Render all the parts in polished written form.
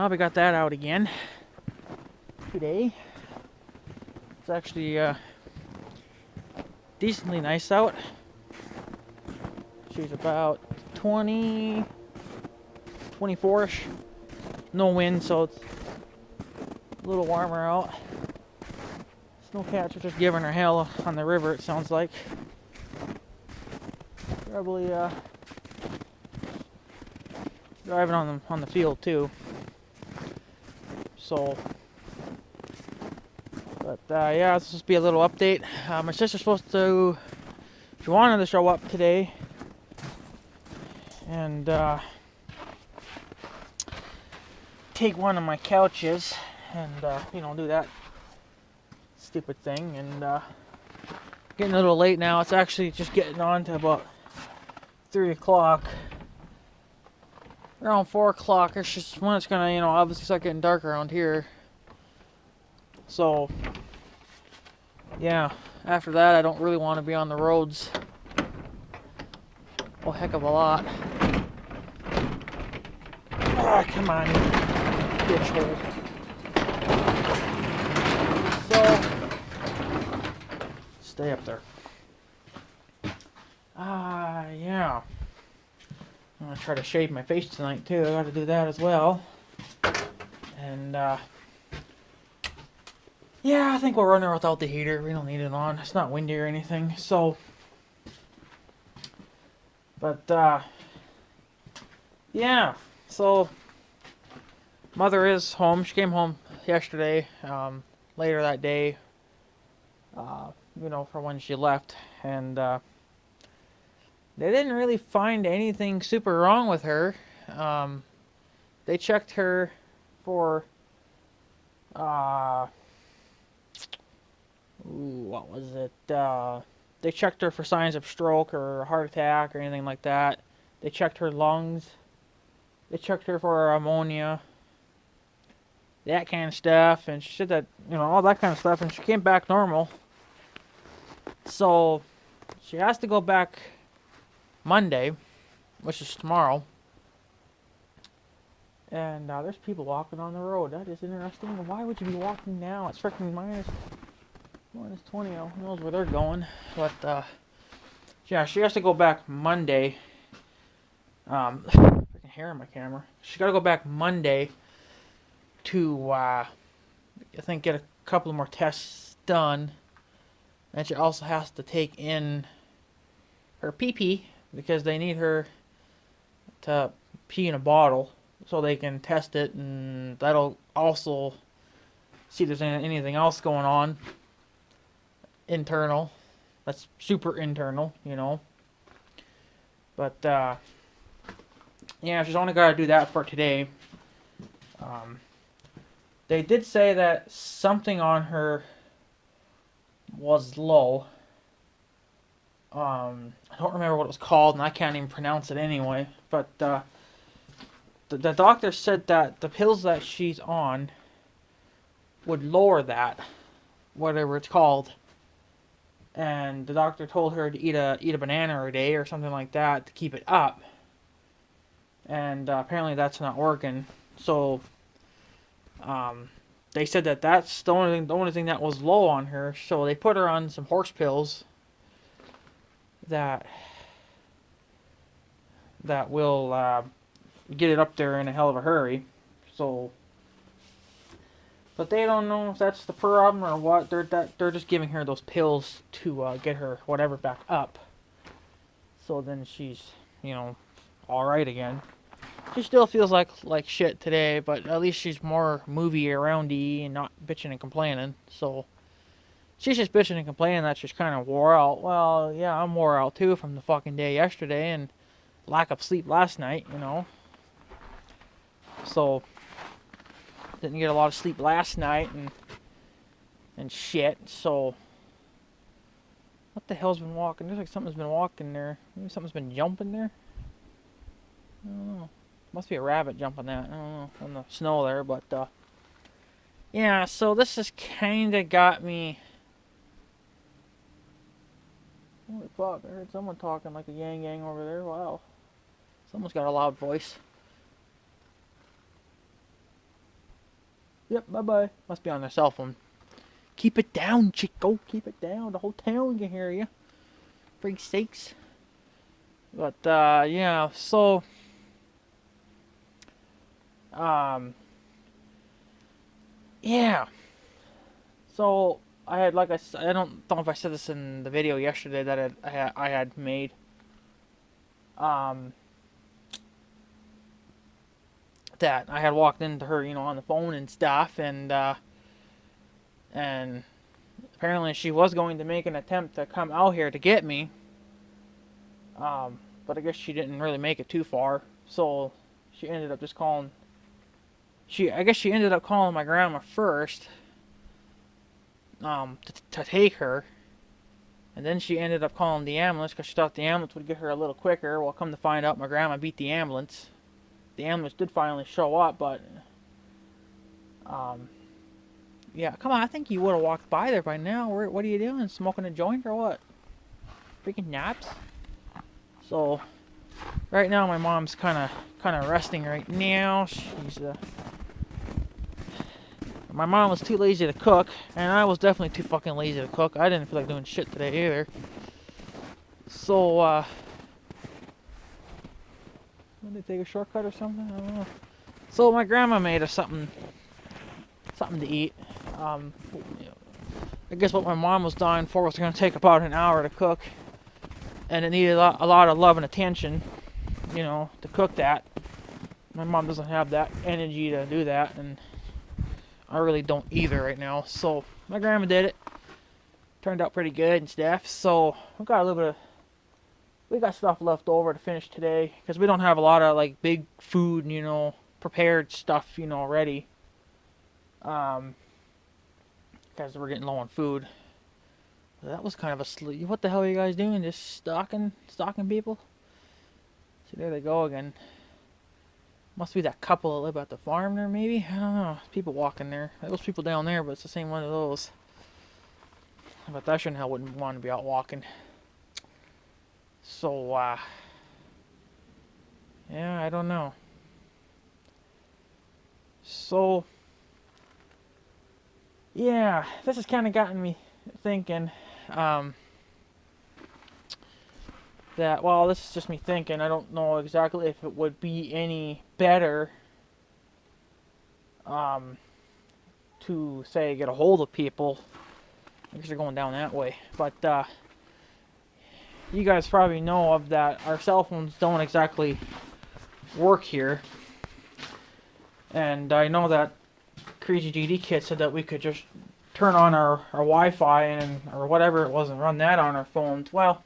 we got that out again today. It's actually decently nice out. She's about 20, 24-ish. No wind, so it's a little warmer out. Snowcats are just giving her hell on the river, it sounds like. Probably driving on the field too. So, but yeah, this will just be a little update. My sister's supposed to, she wanted to show up today, and take one of my couches, and do that stupid thing. And getting a little late now. It's actually just getting on to about 3 o'clock. Around 4 o'clock, it's just when it's gonna, obviously start getting dark around here. So, yeah, after that, I don't really want to be on the roads a heck of a lot. Ah, come on, bitch hole. So, stay up there. Yeah. I'm gonna try to shave my face tonight too. I gotta do that as well. And yeah, I think we'll run there without the heater. We don't need it on. It's not windy or anything. So, but yeah. So, mother is home. She came home yesterday. Later that day. For when she left, and they didn't really find anything super wrong with her. They checked her for, what was it? They checked her for signs of stroke or heart attack or anything like that. They checked her lungs. They checked her for ammonia. That kind of stuff. And she said that, all that kind of stuff. And she came back normal. So, she has to go back Monday, which is tomorrow, and there's people walking on the road. That is interesting. Why would you be walking now? It's freaking minus 20. Who knows where they're going? But yeah, she has to go back Monday. I can hear on my camera. She's got to go back Monday to I think get a couple more tests done, and she also has to take in her pee-pee, because they need her to pee in a bottle so they can test it, and that'll also see if there's anything else going on internal. That's super internal, But yeah, she's only got to do that for today. They did say that something on her was low. I don't remember what it was called, and I can't even pronounce it anyway. But the doctor said that the pills that she's on would lower that, whatever it's called. And the doctor told her to eat a banana a day or something like that to keep it up. And apparently that's not working. So they said that that's the only thing that was low on her. So they put her on some horse pills that will get it up there in a hell of a hurry. So, but they don't know if that's the problem or what. They're just giving her those pills to get her whatever back up. So then she's all right again. She still feels like shit today, but at least she's more movie aroundy and not bitching and complaining. So. She's just bitching and complaining that she's kind of wore out. Well, yeah, I'm wore out too from the fucking day yesterday and lack of sleep last night, So, didn't get a lot of sleep last night and shit. So, what the hell's been walking? Looks like something's been walking there. Maybe something's been jumping there. I don't know. Must be a rabbit jumping that. I don't know, on the snow there, but yeah. So this has kind of got me. Holy fuck, I heard someone talking like a yang yang over there. Wow. Someone's got a loud voice. Yep, bye-bye. Must be on their cell phone. Keep it down, Chico. Keep it down. The whole town can hear you. For sakes. But, yeah, so... Yeah. So, I had, like I don't know if I said this in the video yesterday that I had made. That I had walked into her, on the phone and stuff, and apparently she was going to make an attempt to come out here to get me. But I guess she didn't really make it too far, so she ended up just calling. I guess she ended up calling my grandma first, to take her, and then she ended up calling the ambulance because she thought the ambulance would get her a little quicker. Well, come to find out, my grandma beat the ambulance. The ambulance did finally show up, but yeah, come on, I think you would have walked by there by now. What are you doing? Smoking a joint or what? Freaking naps? So, right now my mom's kind of resting right now. My mom was too lazy to cook, and I was definitely too fucking lazy to cook. I didn't feel like doing shit today either. So, did they take a shortcut or something? I don't know. So my grandma made us something to eat. I guess what my mom was dying for was going to take about an hour to cook, and it needed a lot of love and attention, to cook that. My mom doesn't have that energy to do that, and I really don't either right now. So my grandma did it. Turned out pretty good and stuff. So we got stuff left over to finish today because we don't have a lot of like big food, prepared stuff, ready. Because we're getting low on food. That was kind of a sleep. What the hell are you guys doing? Just stalking people? So there they go again. Must be that couple that live at the farm there, maybe? I don't know. People walking there. Those people down there, but it's the same one of those. But that shouldn't hell wouldn't want to be out walking. So, yeah, I don't know. So, yeah, this has kind of gotten me thinking, that, well, this is just me thinking. I don't know exactly if it would be any better, to, say, get a hold of people. I guess they're going down that way. But, you guys probably know of that our cell phones don't exactly work here. And I know that Crazy GD Kid said that we could just turn on our Wi-Fi or whatever it was and run that on our phones. Well,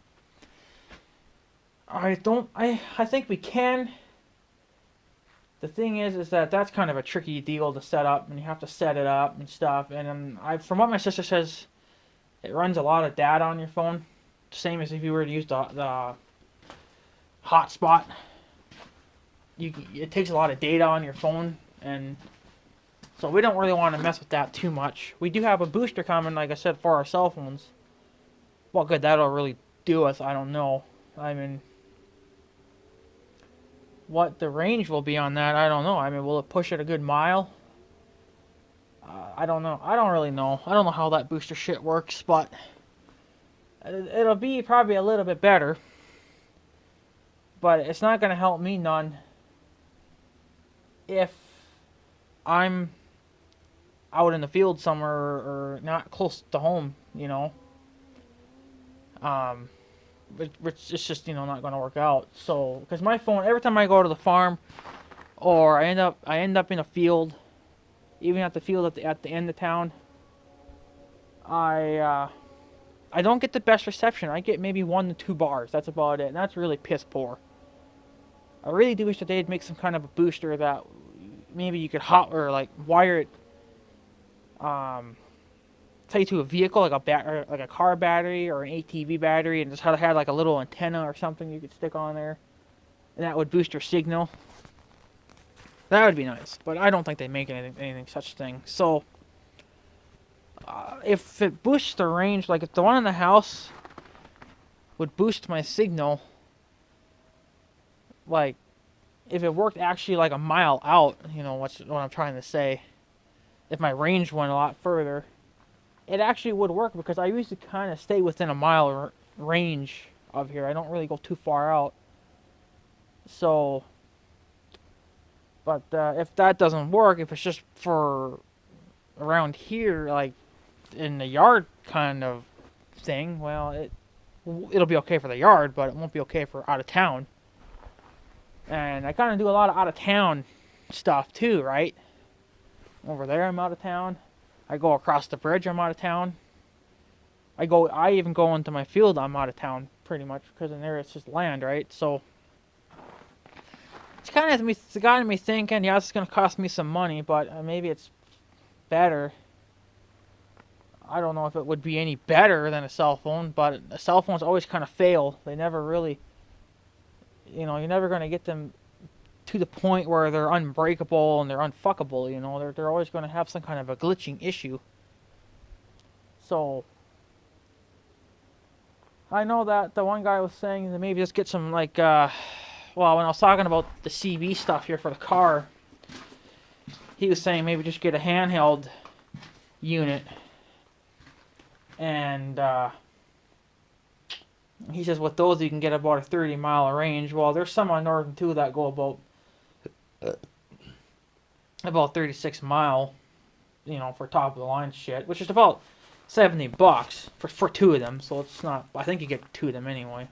I think we can. The thing is that that's kind of a tricky deal to set up, and you have to set it up and stuff. And from what my sister says, it runs a lot of data on your phone, same as if you were to use the hotspot. It takes a lot of data on your phone, and so we don't really want to mess with that too much. We do have a booster coming, like I said, for our cell phones. Well, good, that'll really do us. I don't know. I mean, what the range will be on that, I don't know. I mean, will it push it a good mile? I don't know. I don't really know. I don't know how that booster shit works, but it'll be probably a little bit better. But it's not going to help me none if I'm out in the field somewhere or not close to home, Which it's just, not going to work out. So, because my phone, every time I go to the farm, or I end up in a field, even at the field at the end of town, I don't get the best reception. I get maybe 1 to 2 bars. That's about it, and that's really piss poor. I really do wish that they'd make some kind of a booster that maybe you could wire it, say to a vehicle, like a car battery or an ATV battery, and just had like a little antenna or something you could stick on there, and that would boost your signal. That would be nice, but I don't think they make anything such thing. So, if it boosts the range, like if the one in the house would boost my signal, like if it worked actually like a mile out, what I'm trying to say. if my range went a lot further, it actually would work because I usually kind of stay within a mile range of here. I don't really go too far out. So, but if that doesn't work, if it's just for around here, like in the yard kind of thing, well, it'll be okay for the yard, but it won't be okay for out of town. And I kind of do a lot of out of town stuff too, right? Over there, I'm out of town. I go across the bridge, I'm out of town. I even go into my field, I'm out of town pretty much, because in there it's just land, right? So it's kind of it's got me thinking, yeah, it's gonna cost me some money, but maybe it's better. I don't know if it would be any better than a cell phone, but cell phones always kind of fail. They never really, you're never gonna get them to the point where they're unbreakable and they're unfuckable. They're always going to have some kind of a glitching issue. So I know that the one guy was saying that maybe just get some when I was talking about the CB stuff here for the car, he was saying maybe just get a handheld unit, and he says with those you can get about a 30-mile range. Well, there's some on Northern too that go about 36 mile, for top of the line shit, which is about $70 for two of them. So it's not. I think you get two of them anyway.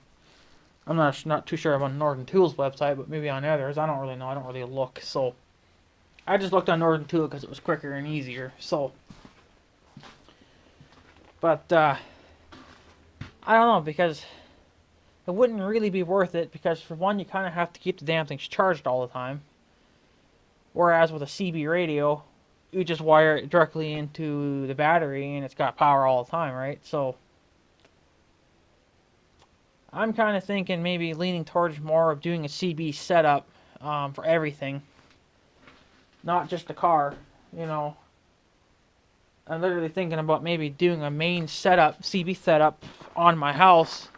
I'm not too sure about Northern Tool's website, but maybe on others. I don't really know. I don't really look. So I just looked on Northern Tool because it was quicker and easier. So, but I don't know, because it wouldn't really be worth it, because for one, you kind of have to keep the damn things charged all the time. Whereas with a CB radio, you just wire it directly into the battery and it's got power all the time, right? So I'm kind of thinking maybe leaning towards more of doing a CB setup for everything. Not just the car, I'm literally thinking about maybe doing a main setup, CB setup on my house.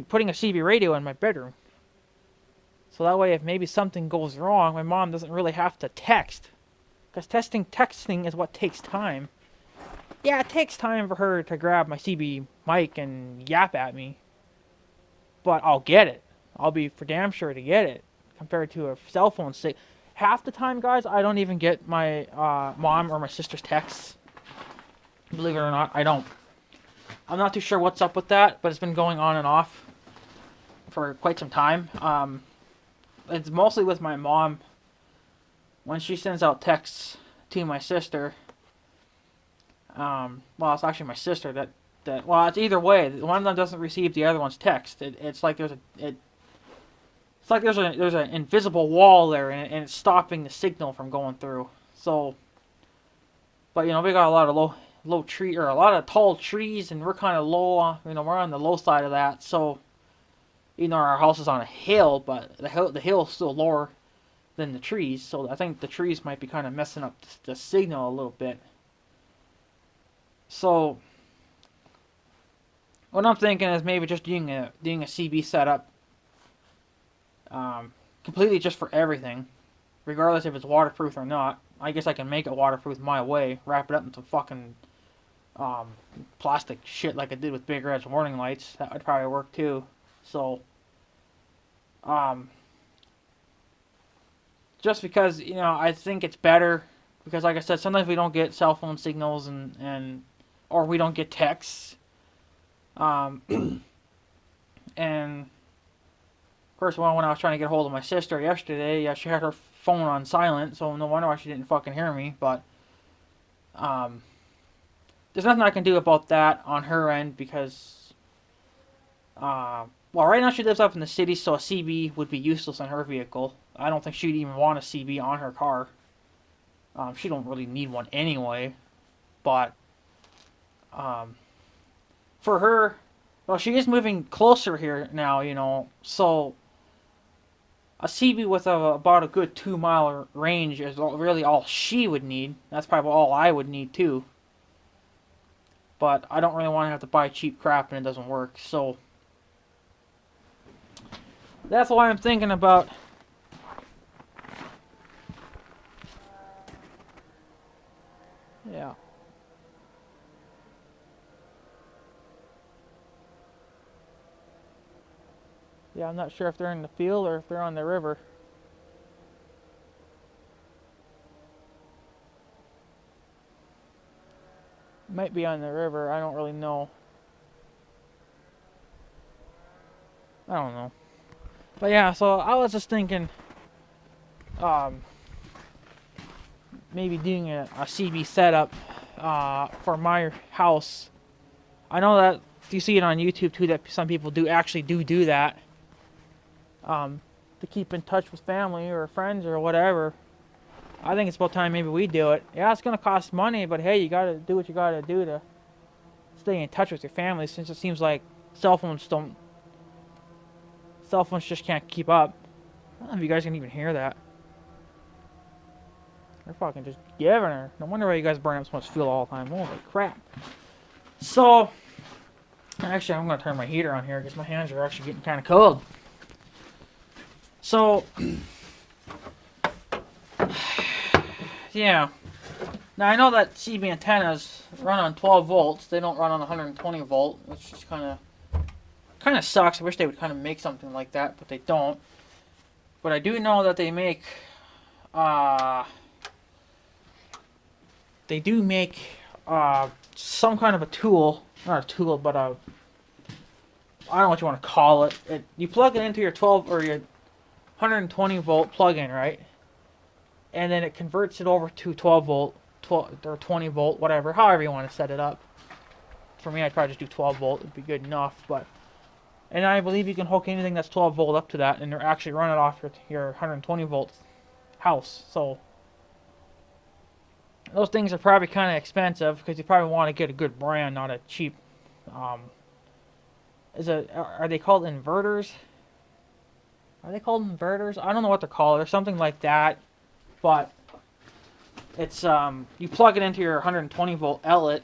Putting a CB radio in my bedroom. So that way, if maybe something goes wrong, my mom doesn't really have to text. Because texting is what takes time. Yeah, it takes time for her to grab my CB mic and yap at me. But I'll get it. I'll be for damn sure to get it. Compared to a cell phone stick. Half the time, guys, I don't even get my mom or my sister's texts. Believe it or not, I don't. I'm not too sure what's up with that, but it's been going on and off for quite some time. It's mostly with my mom. When she sends out texts to my sister, it's actually my sister it's either way. One of them doesn't receive the other one's text. It's like there's an invisible wall there, and it's stopping the signal from going through. So, but we got a lot of low tree, or a lot of tall trees, and we're kind of low. We're on the low side of that. So, our house is on a hill, but the hill is still lower than the trees. So I think the trees might be kind of messing up the signal a little bit. So what I'm thinking is maybe just doing a CB setup, completely just for everything, regardless if it's waterproof or not. I guess I can make it waterproof my way, wrap it up into fucking plastic shit like I did with Big Red's warning lights. That would probably work too. So, just because, I think it's better, because like I said, sometimes we don't get cell phone signals or we don't get texts. And of course, when I was trying to get a hold of my sister yesterday, she had her phone on silent, so no wonder why she didn't fucking hear me. But there's nothing I can do about that on her end, because right now she lives up in the city, so a CB would be useless on her vehicle. I don't think she'd even want a CB on her car. She don't really need one anyway. But for her, she is moving closer here now, so a CB with about a good 2-mile range is really all she would need. That's probably all I would need too. But I don't really want to have to buy cheap crap and it doesn't work, so that's why I'm thinking about Yeah. Yeah, I'm not sure if they're in the field or if they're on the river. Might be on the river. I don't really know. I don't know. But yeah, so I was just thinking, um, maybe doing a CB setup for my house. I know that you see it on YouTube too that some people do actually do that to keep in touch with family or friends or whatever. I think it's about time maybe we do it. Yeah, it's gonna cost money, but hey, you gotta do what you gotta do to stay in touch with your family. Since it seems like cell phones don't, cell phones just can't keep up. I don't know if you guys can even hear that. They're fucking just giving her. No wonder why you guys burn up so much fuel all the time. Holy crap. So, actually, I'm going to turn my heater on here because my hands are actually getting kind of cold. So, yeah. Now, I know that CB antennas run on 12 volts. They don't run on 120 volt, which is kind of sucks. I wish they would kind of make something like that, but they don't. But I do know that they make, some kind of a tool, not a tool, but I don't know what you want to call it. You plug it into your 12 or your 120 volt plug-in, right? And then it converts it over to 12 volt, 12 or 20 volt, whatever, however you want to set it up. For me, I'd probably just do 12 volt. It'd be good enough, but. And I believe you can hook anything that's 12 volt up to that, and they're actually run it off your 120 volt house. So those things are probably kind of expensive because you probably want to get a good brand, not a cheap. Are they called inverters? Are they called inverters? I don't know what they're called. Or something like that. But it's you plug it into your 120 volt outlet.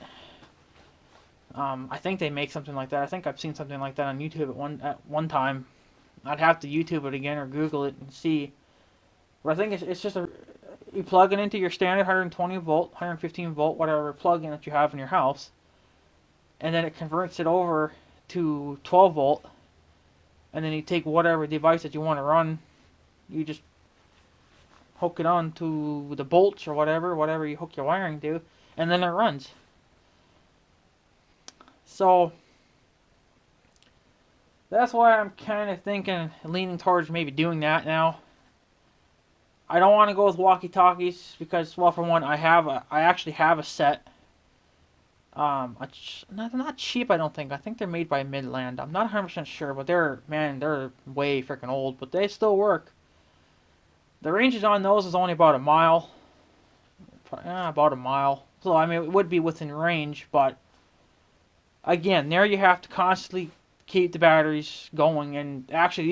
I think they make something like that. I think I've seen something like that on YouTube at one time. I'd have to YouTube it again or Google it and see. But I think it's just you plug it into your standard 120 volt, 115 volt, whatever plug-in that you have in your house, and then it converts it over to 12 volt, and then you take whatever device that you want to run, you just hook it on to the bolts or whatever you hook your wiring to, and then it runs. So that's why I'm kind of leaning towards maybe doing that now. I don't want to go with walkie-talkies because, well, for one, I actually have a set. Not cheap, I don't think. I think they're made by Midland. I'm not 100% sure, but they're way freaking old, but they still work. The ranges on those is only about a mile. About a mile. So, I mean, it would be within range, but again, there you have to constantly keep the batteries going, and actually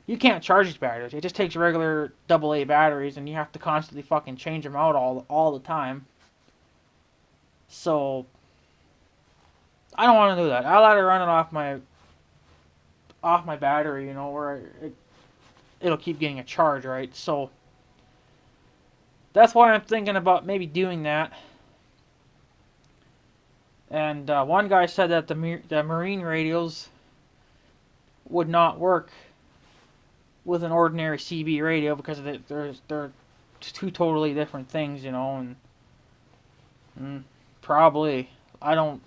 you can't charge these batteries. It just takes regular AA batteries, and you have to constantly fucking change them out all the time. So I don't want to do that. I'll let it run it off my battery, where it'll keep getting a charge, right? So that's why I'm thinking about maybe doing that. And one guy said that the marine radios would not work with an ordinary CB radio because they're two totally different things, and probably I'm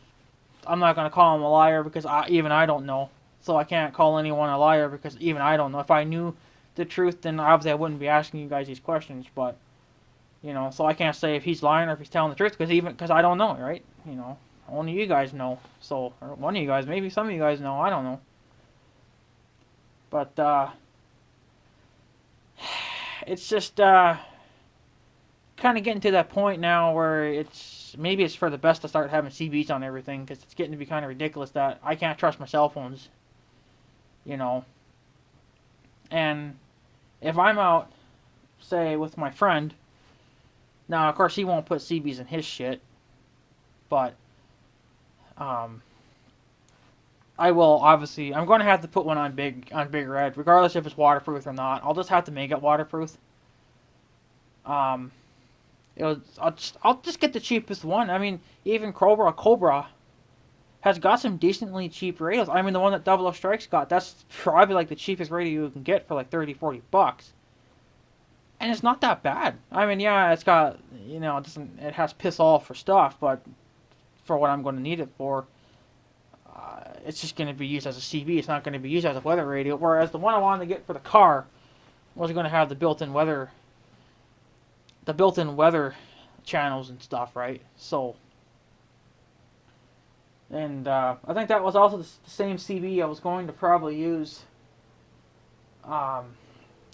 not gonna call him a liar because I don't know, so I can't call anyone a liar because even I don't know. If I knew the truth, then obviously I wouldn't be asking you guys these questions, but so I can't say if he's lying or if he's telling the truth because I don't know, right? Only you guys know, or one of you guys, maybe some of you guys know, I don't know. But it's just kind of getting to that point now where maybe it's for the best to start having CBs on everything because it's getting to be kind of ridiculous that I can't trust my cell phones, And if I'm out, say, with my friend, now of course he won't put CBs in his shit, but I will obviously. I'm going to have to put one on Big Red, regardless if it's waterproof or not. I'll just have to make it waterproof. I'll just get the cheapest one. I mean, even Cobra has got some decently cheap radios. I mean, the one that Double O Strikes got, that's probably like the cheapest radio you can get for like 30-40 bucks. And it's not that bad. I mean, yeah, it's got, it has piss off for stuff, but for what I'm going to need it for, it's just going to be used as a CB. It's not going to be used as a weather radio. Whereas the one I wanted to get for the car was going to have the built-in weather channels and stuff, right? So, and I think that was also the same CB I was going to probably use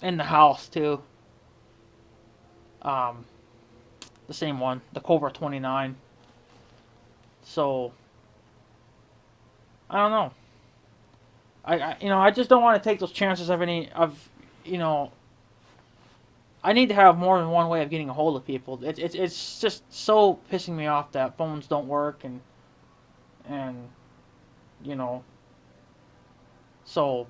in the house too. The same one, the Cobra 29. So, I don't know. I just don't want to take those chances of I need to have more than one way of getting a hold of people. It's just so pissing me off that phones don't work and so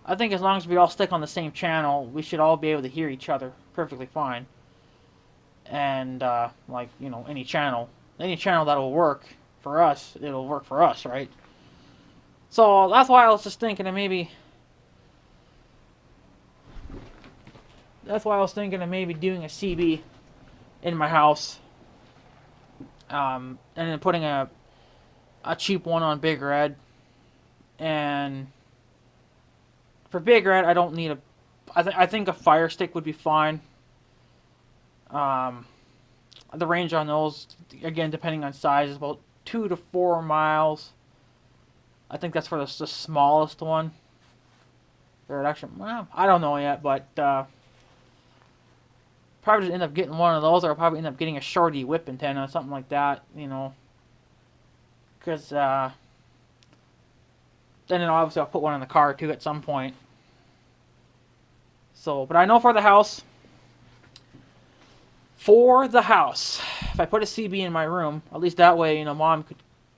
I think as long as we all stick on the same channel, we should all be able to hear each other perfectly fine. And any channel that'll work for us, it'll work for us, right? So that's why I was just thinking of maybe doing a CB in my house, and then putting a cheap one on Big Red. And for Big Red, I don't need I think a Fire Stick would be fine. The range on those, again, depending on size, is about 2 to 4 miles. I think that's for the smallest one. Or actually, well, I don't know yet, but probably just end up getting one of those, or I'll probably end up getting a Shorty whip antenna, something like that, because then obviously I'll put one in the car too at some point. So, but I know for the house, if I put a CB in my room, at least that way, Mom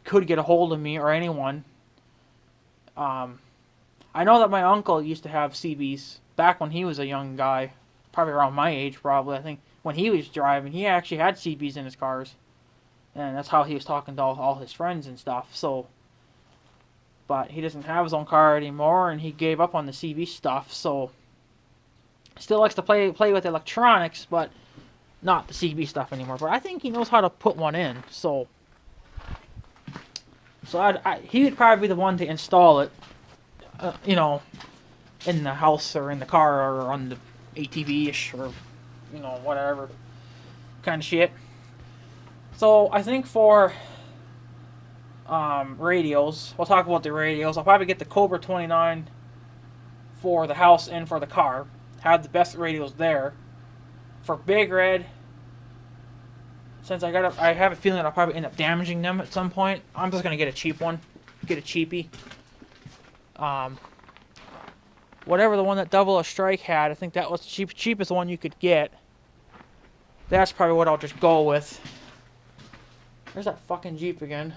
could get a hold of me or anyone. I know that my uncle used to have CBs back when he was a young guy, probably around my age, probably. I think when he was driving, he actually had CBs in his cars, and that's how he was talking to all his friends and stuff. So, but he doesn't have his own car anymore, and he gave up on the CB stuff. So, still likes to play with electronics, but not the CB stuff anymore. But I think he knows how to put one in. So he would probably be the one to install it, in the house or in the car or on the ATV-ish or, whatever kind of shit. So I think for radios, we'll talk about the radios. I'll probably get the Cobra 29 for the house and for the car. Have the best radios there. For Big Red, since I have a feeling that I'll probably end up damaging them at some point, I'm just gonna get a cheap one, get a cheapie. Whatever the one that Double O Strike had, I think that was the cheapest one you could get. That's probably what I'll just go with. There's that fucking Jeep again.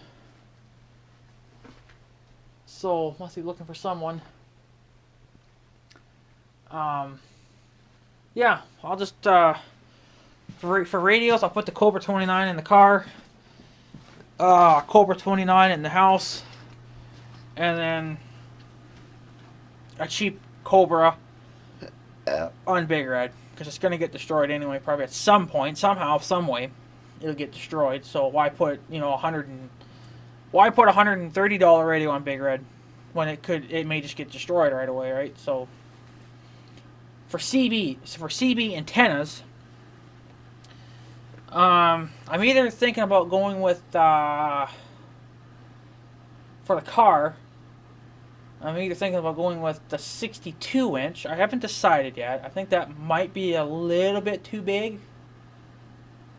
So must be looking for someone. Yeah, I'll just for radios, I'll put the Cobra 29 in the car, Cobra 29 in the house, and then a cheap Cobra on Big Red, because it's gonna get destroyed anyway. Probably at some point, somehow, some way, it'll get destroyed. So why put why put $130 radio on Big Red when it may just get destroyed right away, right? So for CB antennas, I'm either thinking about going with for the car. I'm either thinking about going with the 62-inch. I haven't decided yet. I think that might be a little bit too big.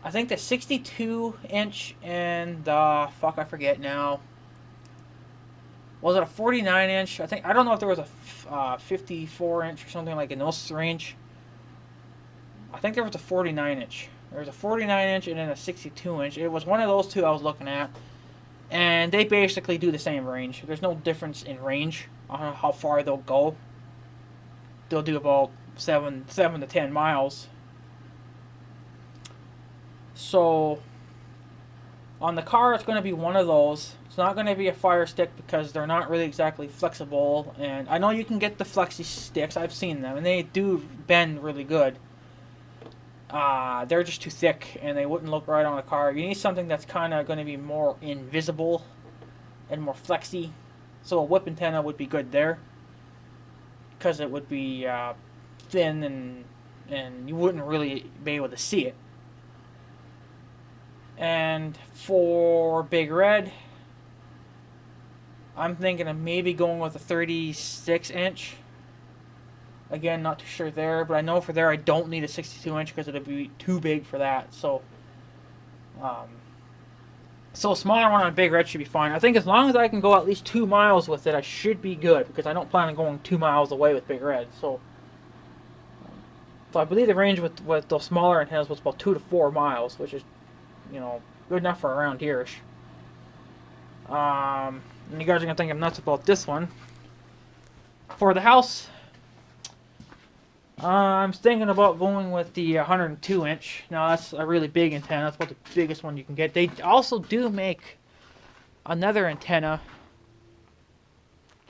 I think the 62-inch and the I forget now. Was it a 49-inch? I don't know if there was a 54-inch or something like in those range. I think there was a 49-inch. There was a 49-inch and then a 62-inch. It was one of those two I was looking at. And they basically do the same range. There's no difference in range on how far they'll go. They'll do about 7 to 10 miles. So on the car, it's going to be one of those. It's not going to be a Fire Stick because they're not really exactly flexible. And I know you can get the flexi sticks. I've seen them, and they do bend really good. They're just too thick, and they wouldn't look right on a car. You need something that's kind of going to be more invisible and more flexy. So a whip antenna would be good there, because it would be thin and you wouldn't really be able to see it. And for Big Red, I'm thinking of maybe going with a 36 inch. Again, not too sure there, but I know for there I don't need a 62 inch because it'll be too big for that. So a smaller one on Big Red should be fine. I think as long as I can go at least 2 miles with it, I should be good, because I don't plan on going 2 miles away with Big Red. So I believe the range with those smaller antennas was about 2 to 4 miles, which is, good enough for around here-ish. And you guys are going to think I'm nuts about this one. For the house, I'm thinking about going with the 102 inch. Now that's a really big antenna. That's about the biggest one you can get. They also do make another antenna,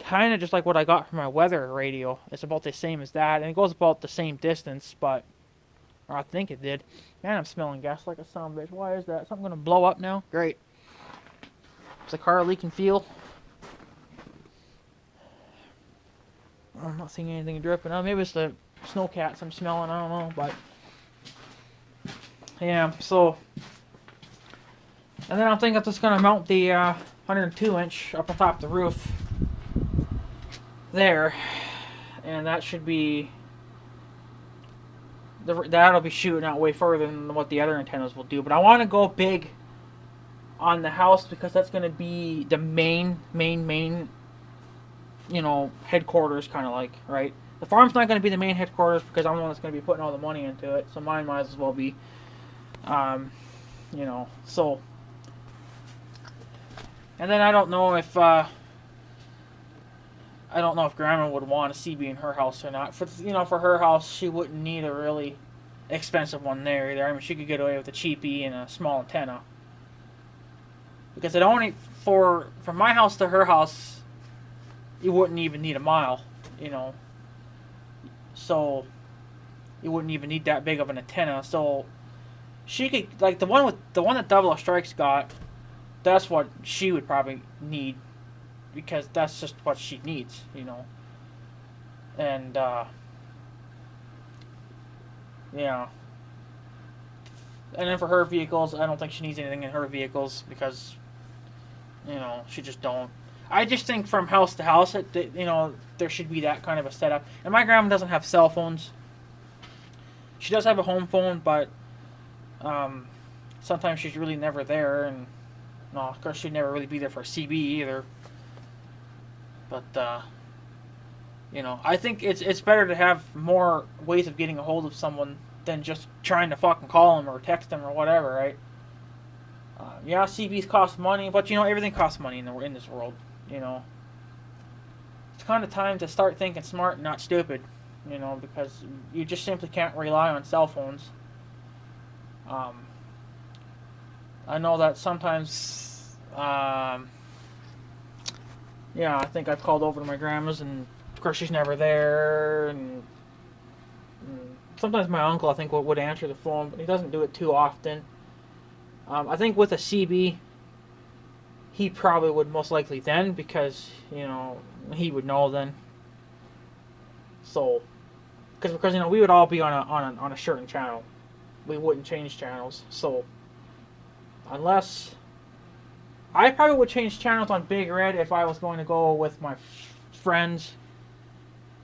kind of just like what I got for my weather radio. It's about the same as that, and it goes about the same distance, or I think it did. Man, I'm smelling gas like a son of a bitch. Why is that? Something gonna blow up now? Great. Is the car leaking fuel? I'm not seeing anything dripping. Oh, maybe it's the snowcats I'm smelling. I don't know, but yeah. So, and then I'm thinking I'm just gonna mount the 102 inch up on top of the roof there, and that should be. That'll be shooting out way further than what the other antennas will do. But I want to go big on the house because that's going to be the main, headquarters, kind of like, right? The farm's not going to be the main headquarters because I'm the one that's going to be putting all the money into it. So mine might as well be, so. And then I don't know if Grandma would want a CB in her house or not. For her house, she wouldn't need a really expensive one there either. I mean, she could get away with a cheapie and a small antenna. Because it only, from my house to her house, you wouldn't even need a mile, So, you wouldn't even need that big of an antenna. So, she could, like the one that Double O Strikes got, that's what she would probably need. Because that's just what she needs, And, yeah. And then for her vehicles, I don't think she needs anything in her vehicles because, she just don't. I just think from house to house, there should be that kind of a setup. And my grandma doesn't have cell phones. She does have a home phone, but sometimes she's really never there. And, no, of course, she'd never really be there for a CB either. But, I think it's better to have more ways of getting a hold of someone than just trying to fucking call them or text them or whatever, right? Yeah, CBs cost money, but, everything costs money in this world, It's kind of time to start thinking smart and not stupid, because you just simply can't rely on cell phones. I know that sometimes, yeah, I think I've called over to my grandma's, and of course she's never there, and sometimes my uncle, I think, would answer the phone, but he doesn't do it too often. I think with a CB, he probably would most likely then, because, he would know then. So, because we would all be on a certain channel. We wouldn't change channels, so, unless... I probably would change channels on Big Red if I was going to go with my friends,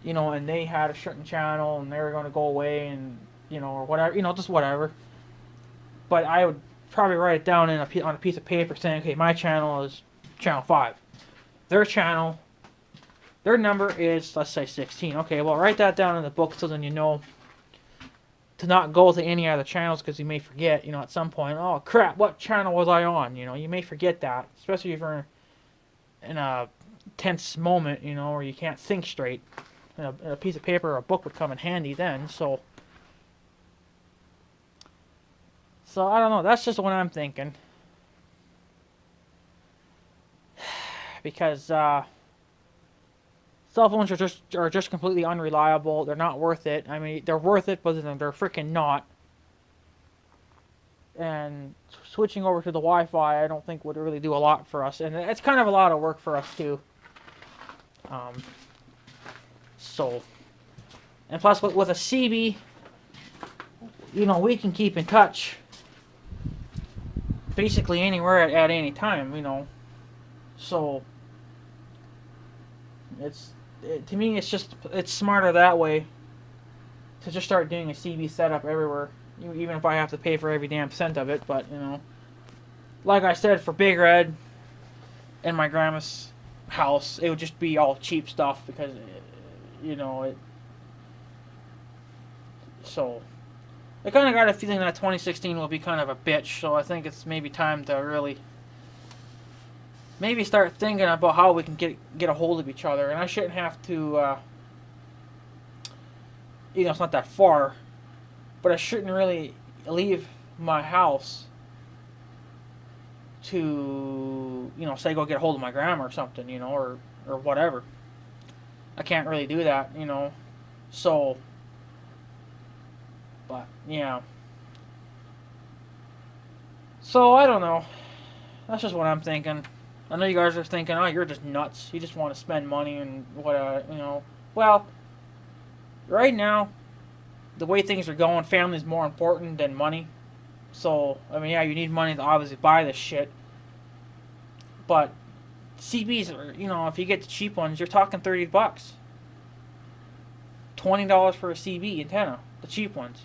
and they had a certain channel and they were going to go away and, or whatever, just whatever. But I would probably write it down on a piece of paper saying, okay, my channel is channel 5. Their number is, let's say, 16. Okay, well, write that down in the book so then to not go to any other channels, because you may forget, at some point, oh crap, what channel was I on? You may forget that, especially if you're in a tense moment, where you can't think straight. A piece of paper or a book would come in handy then, so So I don't know. That's just what I'm thinking. Because cell phones are just completely unreliable. They're not worth it. I mean, they're worth it, but they're freaking not. And switching over to the Wi-Fi, I don't think would really do a lot for us, and it's kind of a lot of work for us too. So, and plus with a CB, you know, we can keep in touch basically anywhere at any time, you know. So to me, it's smarter that way to just start doing a CB setup everywhere, even if I have to pay for every damn cent of it. But you know, like I said, for Big Red and my grandma's house, it would just be all cheap stuff because, you know, it. So I kind of got a feeling that 2016 will be kind of a bitch. So I think it's maybe time to really maybe start thinking about how we can get a hold of each other. And I shouldn't have to. You know, it's not that far, but I shouldn't really leave my house to, you know, say go get a hold of my grandma or something, you know, or whatever. I can't really do that, you know. So, but yeah. So I don't know. That's just what I'm thinking. I know you guys are thinking, oh, you're just nuts. You just want to spend money and what, you know. Well, right now, the way things are going, family is more important than money. So, I mean, yeah, you need money to obviously buy this shit. But CBs are, you know, if you get the cheap ones, you're talking $30. $20 for a CB antenna, the cheap ones.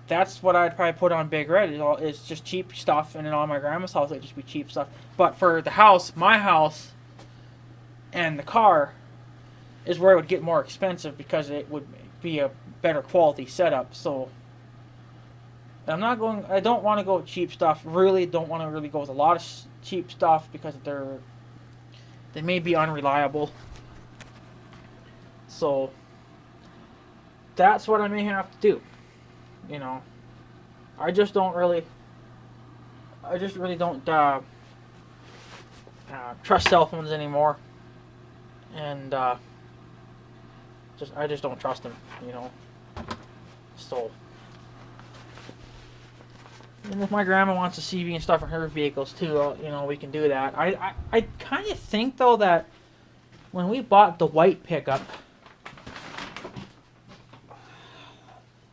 That's what I'd probably put on Big Red. It's just cheap stuff, and then on my grandma's house, it'd just be cheap stuff. But for the house, my house, and the car, is where it would get more expensive because it would be a better quality setup. So I don't want to go with cheap stuff. Really don't want to really go with a lot of cheap stuff because they may be unreliable. So that's what I may have to do. You know, I just really don't trust cell phones anymore, and I just don't trust them. You know, so. And if my grandma wants a CB and stuff for her vehicles too, you know, we can do that. I kind of think though that when we bought the white pickup,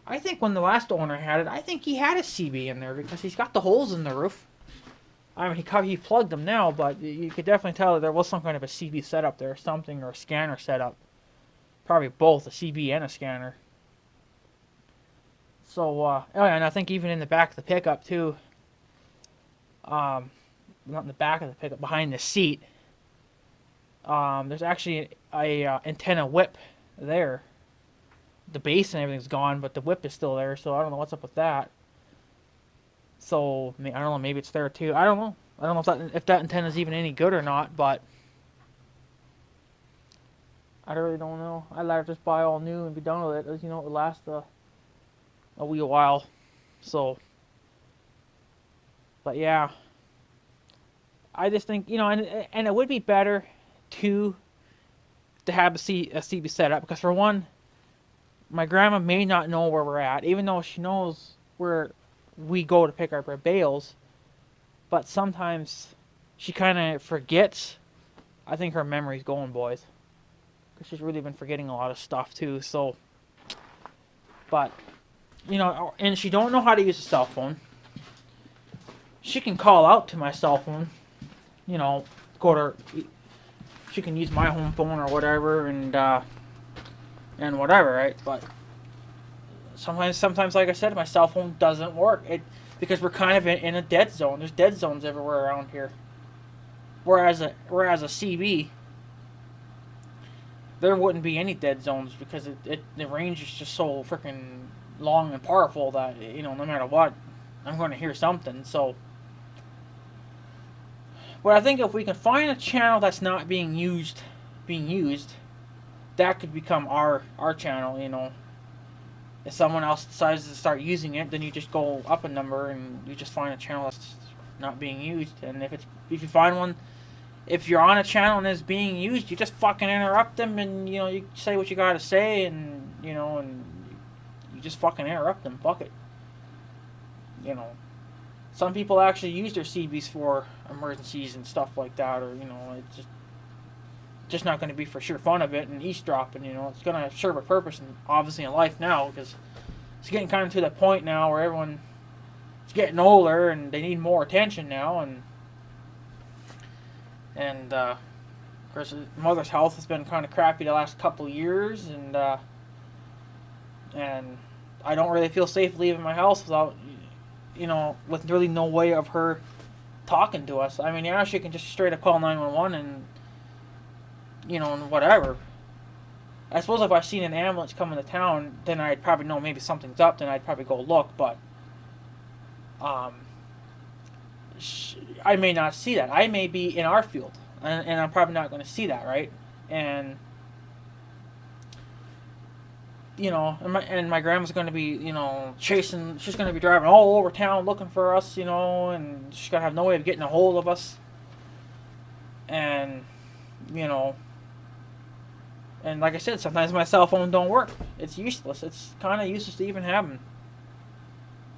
I think when the last owner had it, I think he had a CB in there because he's got the holes in the roof. I mean, he plugged them now, but you could definitely tell that there was some kind of a CB setup there, something, or a scanner setup. Probably both, a CB and a scanner. So, oh yeah, and I think even in the back of the pickup too, not in the back of the pickup, behind the seat, there's actually a antenna whip there. The base and everything's gone, but the whip is still there, so I don't know what's up with that. So, I don't know, maybe it's there too. I don't know. I don't know if that antenna is even any good or not, but I really don't know. I'd rather just buy all new and be done with it, as you know, it would last a wee while. So, but yeah, I just think, you know, and it would be better to have a CB set up, because for one, my grandma may not know where we're at, even though she knows where we go to pick up our bales, but sometimes she kind of forgets. I think her memory's going, boys, because she's really been forgetting a lot of stuff too. So, but you know, and she don't know how to use a cell phone. She can call out to my cell phone, you know, she can use my home phone or whatever, and whatever, right? But sometimes, like I said, my cell phone doesn't work. Because we're kind of in a dead zone. There's dead zones everywhere around here. Whereas a CB, there wouldn't be any dead zones because the range is just so freaking long and powerful that, you know, no matter what, I'm going to hear something. So, but I think if we can find a channel that's not being used, that could become our channel, you know. If someone else decides to start using it, then you just go up a number and you just find a channel that's not being used. And if you find one, if you're on a channel and it's being used, you just fucking interrupt them, and you say what you gotta say, and and you just fucking interrupt them. Fuck it. Some people actually use their CBs for emergencies and stuff like that, or it's just not going to be for sheer fun of it and eavesdropping. It's going to serve a purpose, and obviously in life now, because it's getting kind of to the point now where everyone is getting older and they need more attention now, and of course, mother's health has been kind of crappy the last couple of years, and I don't really feel safe leaving my house without, with really no way of her talking to us. I mean, yeah, she can just straight up call 911 and, and whatever. I suppose if I seen an ambulance coming to town, then I'd probably know maybe something's up, then I'd probably go look, but I may not see that. I may be in our field, and I'm probably not going to see that, right? And and my grandma's going to be, chasing. She's going to be driving all over town looking for us, and she's going to have no way of getting a hold of us. And and like I said, sometimes my cell phone don't work. It's useless. It's kind of useless to even have them.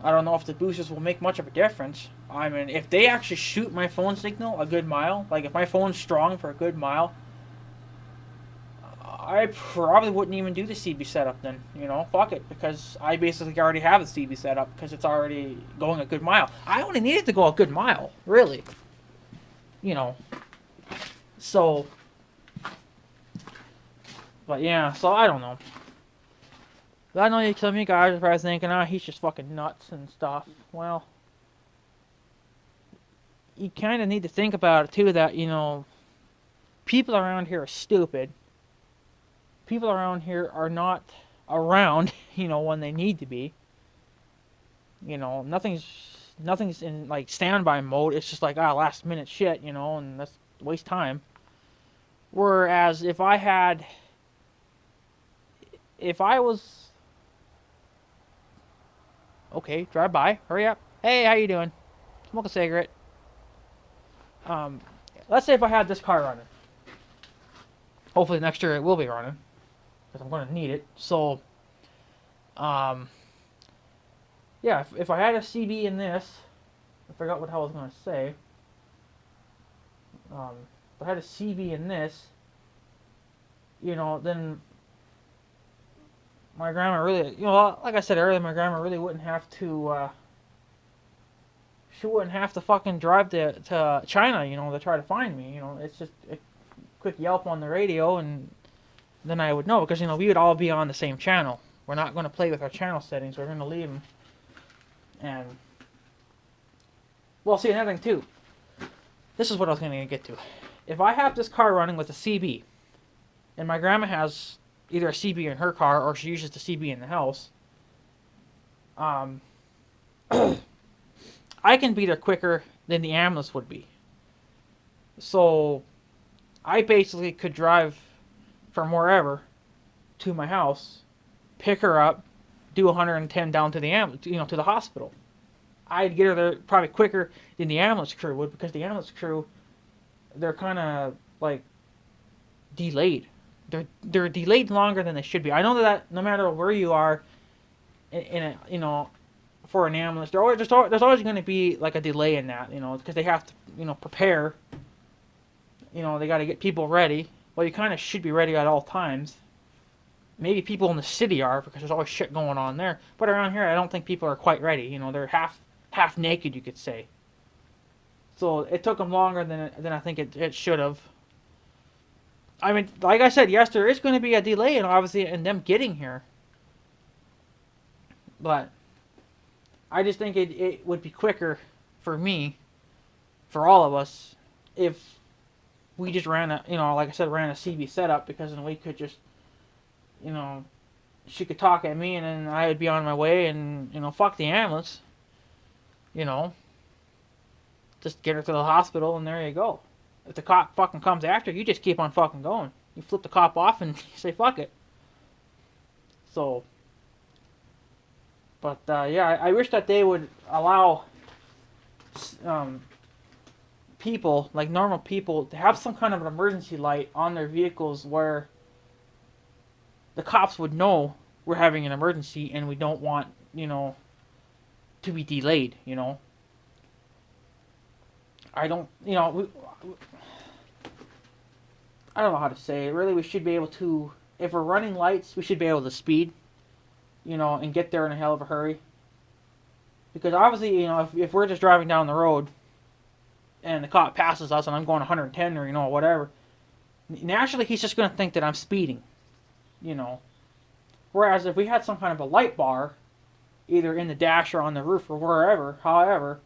I don't know if the boosters will make much of a difference. I mean, if they actually shoot my phone signal a good mile, like if my phone's strong for a good mile, I probably wouldn't even do the CB setup then. Fuck it, because I basically already have the CB setup because it's already going a good mile. I only needed to go a good mile, really. So, but yeah, so I don't know. But I know some of you guys are probably thinking, he's just fucking nuts and stuff. Well, you kind of need to think about it too, that, people around here are stupid. People around here are not around, when they need to be. Nothing's in, like, standby mode. It's just like, last minute shit, and that's waste time. Whereas if I was... Okay, drive by. Hurry up. Hey, how you doing? Smoke a cigarette. Let's say if I had this car running. Hopefully next year it will be running, because I'm going to need it. So, yeah, if I had a CB in this, I forgot what I was going to say. If I had a CB in this, then my grandma really, like I said earlier, my grandma really wouldn't have to, she wouldn't have to fucking drive to China, to try to find me. It's just a quick yelp on the radio, and then I would know, because, we would all be on the same channel. We're not going to play with our channel settings. We're going to leave them. And, well, see, another thing, too. This is what I was going to get to. If I have this car running with a CB, and my grandma has either a CB in her car, or she uses the CB in the house, I can be there quicker than the ambulance would be. So, I basically could drive from wherever to my house, pick her up, do 110 down to the ambulance, to the hospital. I'd get her there probably quicker than the ambulance crew would, because the ambulance crew, they're kind of like delayed. They're delayed longer than they should be. I know that no matter where you are in a, for an ambulance, there's always going to be like a delay in that, because they have to, prepare. They got to get people ready. Well, you kind of should be ready at all times. Maybe people in the city are, because there's always shit going on there. But around here, I don't think people are quite ready. They're half naked, you could say. So it took them longer than I think it should have. I mean, like I said, yes, there is going to be a delay, and obviously, in them getting here. But I just think it would be quicker for me, for all of us, if we just ran a, like I said, ran a CB setup, because then we could just, she could talk at me, and then I would be on my way, and, fuck the ambulance. Just get her to the hospital, and there you go. If the cop fucking comes after you, just keep on fucking going. You flip the cop off and you say fuck it. So, But yeah, I wish that they would allow um, people, like normal people, to have some kind of an emergency light on their vehicles where the cops would know we're having an emergency and we don't want, to be delayed, I don't, I don't know how to say it. Really, we should be able to, if we're running lights, we should be able to speed, and get there in a hell of a hurry. Because obviously, if we're just driving down the road and the cop passes us and I'm going 110 or, whatever, naturally he's just going to think that I'm speeding, Whereas if we had some kind of a light bar, either in the dash or on the roof or wherever, however,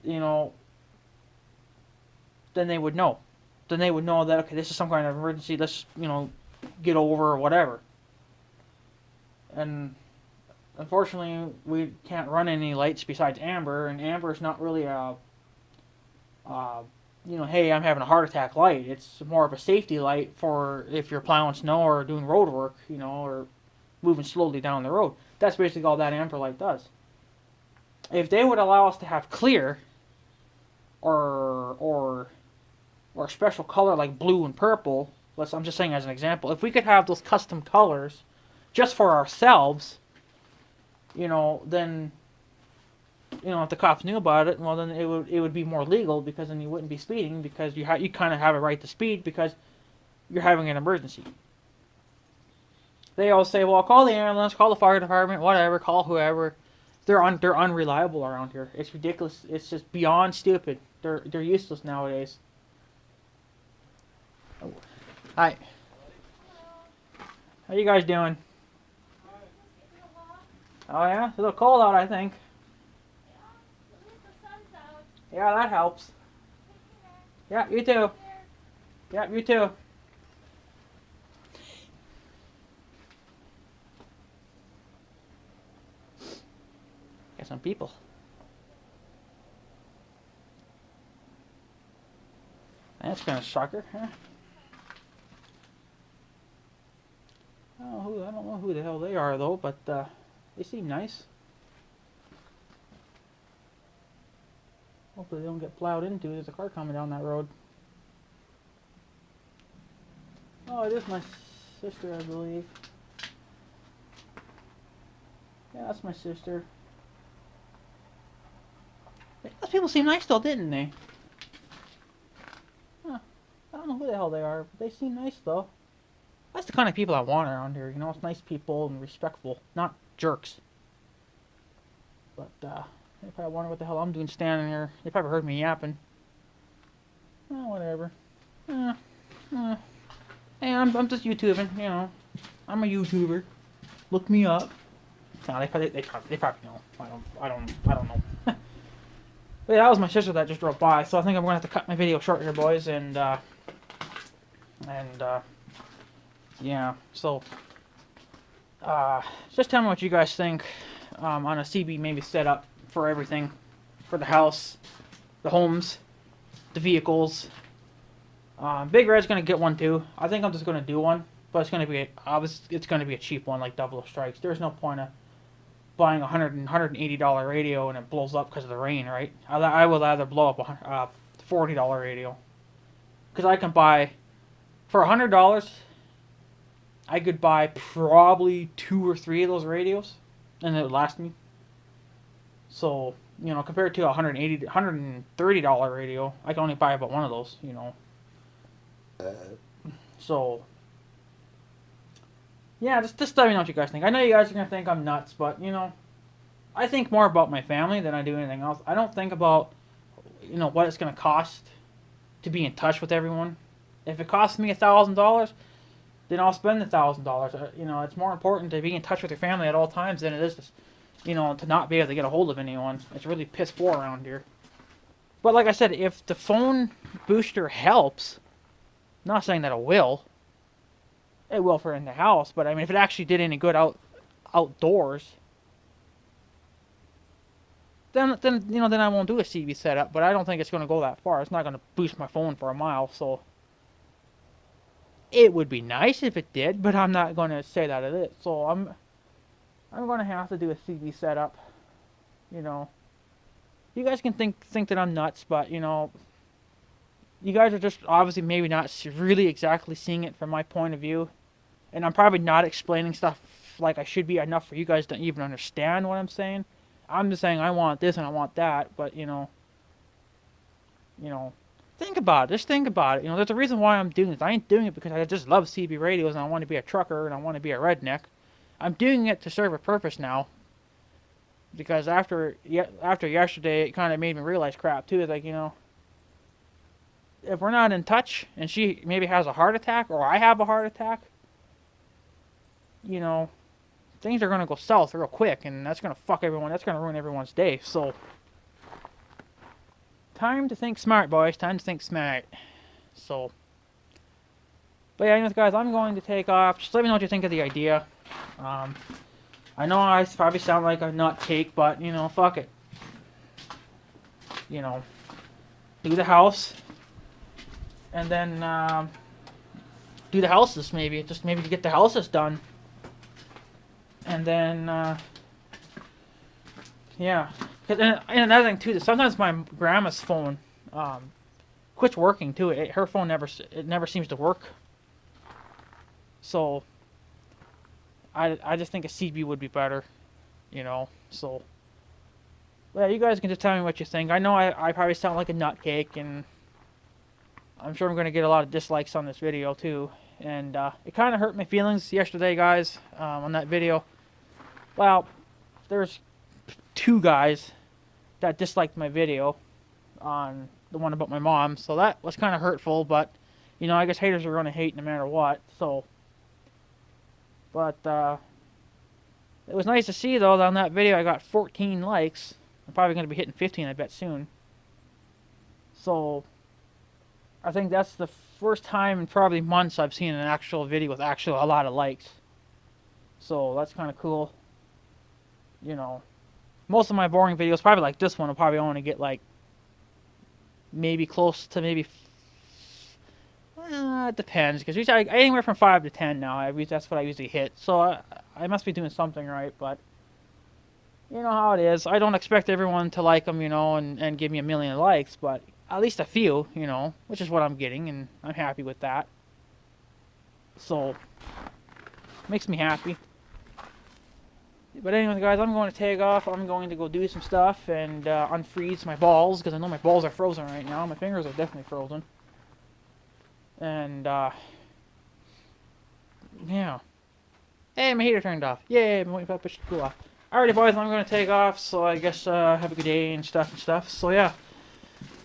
then they would know. Then they would know that, okay, this is some kind of emergency, let's, get over or whatever. And unfortunately, we can't run any lights besides amber, and amber is not really a, hey, I'm having a heart attack light. It's more of a safety light for if you're plowing snow or doing road work, or moving slowly down the road. That's basically all that amber light does. If they would allow us to have clear, or a special color like blue and purple, I'm just saying as an example, if we could have those custom colors just for ourselves, then, if the cops knew about it, well, then it would be more legal, because then you wouldn't be speeding, because you kind of have a right to speed because you're having an emergency. They all say, well, call the ambulance, call the fire department, whatever, call whoever. They're unreliable around here. It's ridiculous. It's just beyond stupid. They're useless nowadays. Oh. Hi. How you guys doing? Oh yeah? It's a little cold out, I think. Yeah, that helps. Yeah, you too. Yeah, you too. Got some people. That's kind of shocker, huh? I don't know who the hell they are though, but they seem nice. Hopefully they don't get plowed into. There's a car coming down that road. Oh, it is my sister, I believe. Yeah, that's my sister. Those people seem nice though, didn't they? Huh. I don't know who the hell they are, but they seem nice though. That's the kind of people I want around here, it's nice people and respectful, not jerks. But, they probably wonder what the hell I'm doing standing here. They probably heard me yapping. Oh, whatever. Hey, I'm just YouTubing, I'm a YouTuber. Look me up. No, they probably know. I don't know. But yeah, that was my sister that just drove by, so I think I'm gonna have to cut my video short here, boys, and yeah, so just tell me what you guys think on a CB maybe set up for everything, for the house, the homes, the vehicles. Big Red's gonna get one too. I think I'm just gonna do one, but it's gonna be a cheap one like Double Strikes. There's no point of buying a $180 radio and it blows up because of the rain, right? I would rather blow up a $40 radio, because I can buy for $100. I could buy probably 2 or 3 of those radios, and it would last me. So, compared to a $130 radio, I can only buy about one of those, So, yeah, just let me know what you guys think. I know you guys are going to think I'm nuts, but, I think more about my family than I do anything else. I don't think about, what it's going to cost to be in touch with everyone. If it costs me $1,000, then I'll spend $1,000. It's more important to be in touch with your family at all times than it is to not be able to get a hold of anyone. It's really piss poor around here. But like I said, if the phone booster helps, I'm not saying that it will for in the house, but I mean, if it actually did any good outdoors, then I won't do a CB setup. But I don't think it's going to go that far. It's not going to boost my phone for a mile, so it would be nice if it did, but I'm not going to say that it is. So I'm going to have to do a CB setup. You know, you guys can think that I'm nuts, but you know, you guys are just obviously maybe not really exactly seeing it from my point of view, and I'm probably not explaining stuff like I should be enough for you guys to even understand what I'm saying. I'm just saying I want this and I want that, but you know, think about it. Just think about it. You know, there's a reason why I'm doing this. I ain't doing it because I just love CB radios and I want to be a trucker and I want to be a redneck. I'm doing it to serve a purpose now. Because after yesterday, it kind of made me realize crap too. It's like, you know, if we're not in touch and she maybe has a heart attack or I have a heart attack, you know, things are going to go south real quick and that's going to fuck everyone. That's going to ruin everyone's day. So, time to think smart, boys. Time to think smart. So, but yeah, anyways, guys, I'm going to take off. Just let me know what you think of the idea. I know I probably sound like a nutcake, but, you know, fuck it. You know, do the house. And then, do the houses, maybe. Just maybe get the houses done. And then, yeah. And another thing, too, sometimes my grandma's phone, quits working, too. Her phone never seems to work. So, I just think a CB would be better, you know, so, yeah, you guys can just tell me what you think. I know I probably sound like a nutcake, and I'm sure I'm going to get a lot of dislikes on this video, too, and, it kind of hurt my feelings yesterday, guys, on that video. Well, there's 2 guys that disliked my video on the one about my mom, so that was kind of hurtful, but, you know, I guess haters are going to hate no matter what, so... But, it was nice to see, though, that on that video I got 14 likes. I'm probably going to be hitting 15, I bet, soon. So, I think that's the first time in probably months I've seen an actual video with actually a lot of likes. So, that's kind of cool. You know, most of my boring videos, probably like this one, will probably only get, like, maybe close to maybe... it depends, because usually anywhere from 5 to 10 now. That's what I usually hit. So I must be doing something right, but you know how it is. I don't expect everyone to like them, you know, and give me a million likes, but at least a few, you know, which is what I'm getting, and I'm happy with that. So, makes me happy. But anyways, guys, I'm going to take off. I'm going to go do some stuff and unfreeze my balls, because I know my balls are frozen right now. My fingers are definitely frozen. And, yeah. Hey, my heater turned off. Yay, I'm waiting for that bitch to cool off. Alrighty, boys, I'm going to take off, so I guess, have a good day and stuff. So, yeah.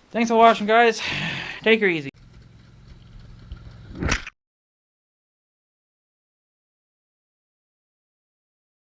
Thanks for watching, guys. Take her easy.